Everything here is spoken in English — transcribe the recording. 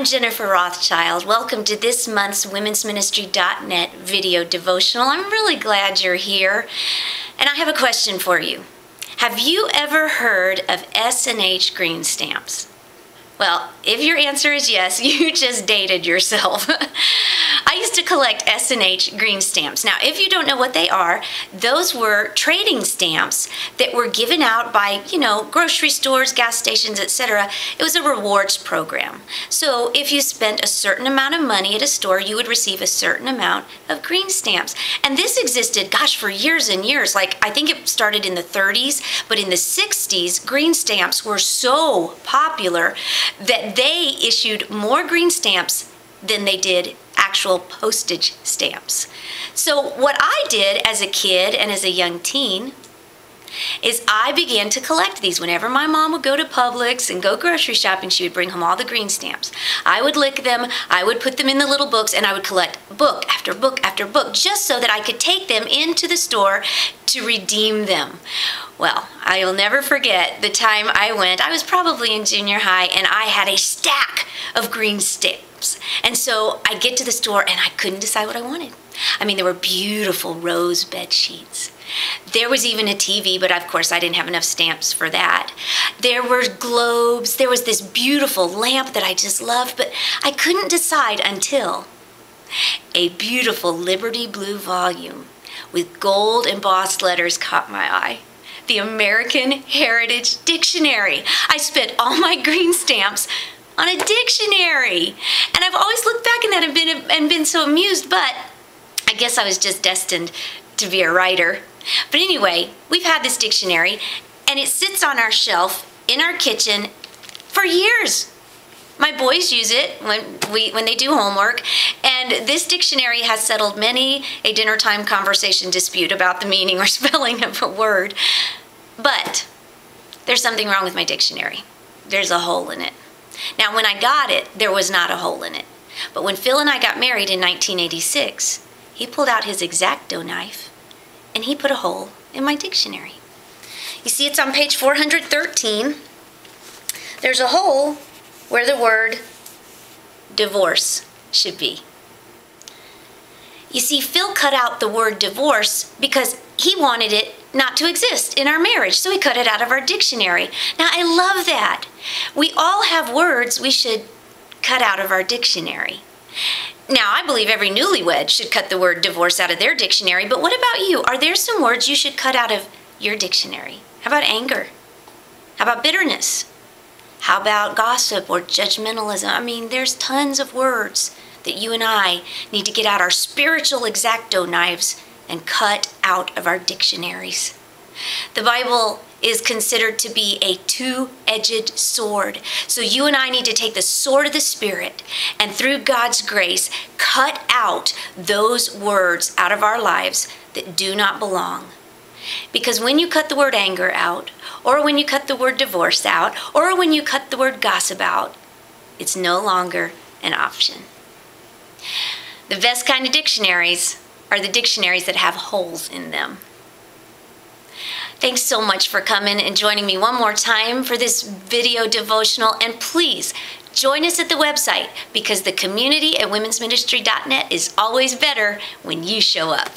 I'm Jennifer Rothschild. Welcome to this month's womensministry.net video devotional. I'm really glad you're here. And I have a question for you. Have you ever heard of S&H green stamps? Well, if your answer is yes, you just dated yourself. I used to collect S&H green stamps. Now, if you don't know what they are, those were trading stamps that were given out by, grocery stores, gas stations, etc. It was a rewards program. So if you spent a certain amount of money at a store, you would receive a certain amount of green stamps. And this existed, for years and years. I think it started in the 30s, but in the 60s, green stamps were so popular that they issued more green stamps than they did actual postage stamps. So what I did as a kid and as a young teen is I began to collect these. Whenever my mom would go to Publix and go grocery shopping, she would bring home all the green stamps. I would lick them, I would put them in the little books, and I would collect book after book after book just so that I could take them into the store to redeem them. Well, I will never forget the time I went. I was probably in junior high, and I had a stack of green stamps. And so I get to the store, and I couldn't decide what I wanted. There were beautiful rose bed sheets. There was even a TV, but of course I didn't have enough stamps for that. There were globes. There was this beautiful lamp that I just loved, but I couldn't decide until a beautiful Liberty Blue volume with gold embossed letters caught my eye. The American Heritage Dictionary. I spent all my green stamps on a dictionary. And I've always looked back at that and been so amused, but I guess I was just destined to be a writer. But anyway, we've had this dictionary, and it sits on our shelf in our kitchen for years. My boys use it when they do homework, and this dictionary has settled many a dinner time conversation dispute about the meaning or spelling of a word. But there's something wrong with my dictionary. There's a hole in it. Now, when I got it, there was not a hole in it. But when Phil and I got married in 1986, he pulled out his X-Acto knife and he put a hole in my dictionary. You see, it's on page 413. There's a hole where the word divorce should be. You see, Phil cut out the word divorce because he wanted it not to exist in our marriage, so he cut it out of our dictionary. Now, I love that. We all have words we should cut out of our dictionary. Now, I believe every newlywed should cut the word divorce out of their dictionary, but what about you? Are there some words you should cut out of your dictionary? How about anger? How about bitterness? How about gossip or judgmentalism? There's tons of words that you and I need to get out our spiritual X-Acto knives and cut out of our dictionaries. The Bible is considered to be a two-edged sword. So you and I need to take the sword of the Spirit and through God's grace, cut out those words out of our lives that do not belong. Because when you cut the word anger out, or when you cut the word divorce out, or when you cut the word gossip out, it's no longer an option. The best kind of dictionaries are the dictionaries that have holes in them. Thanks so much for coming and joining me one more time for this video devotional. And please join us at the website, because the community at womensministry.net is always better when you show up.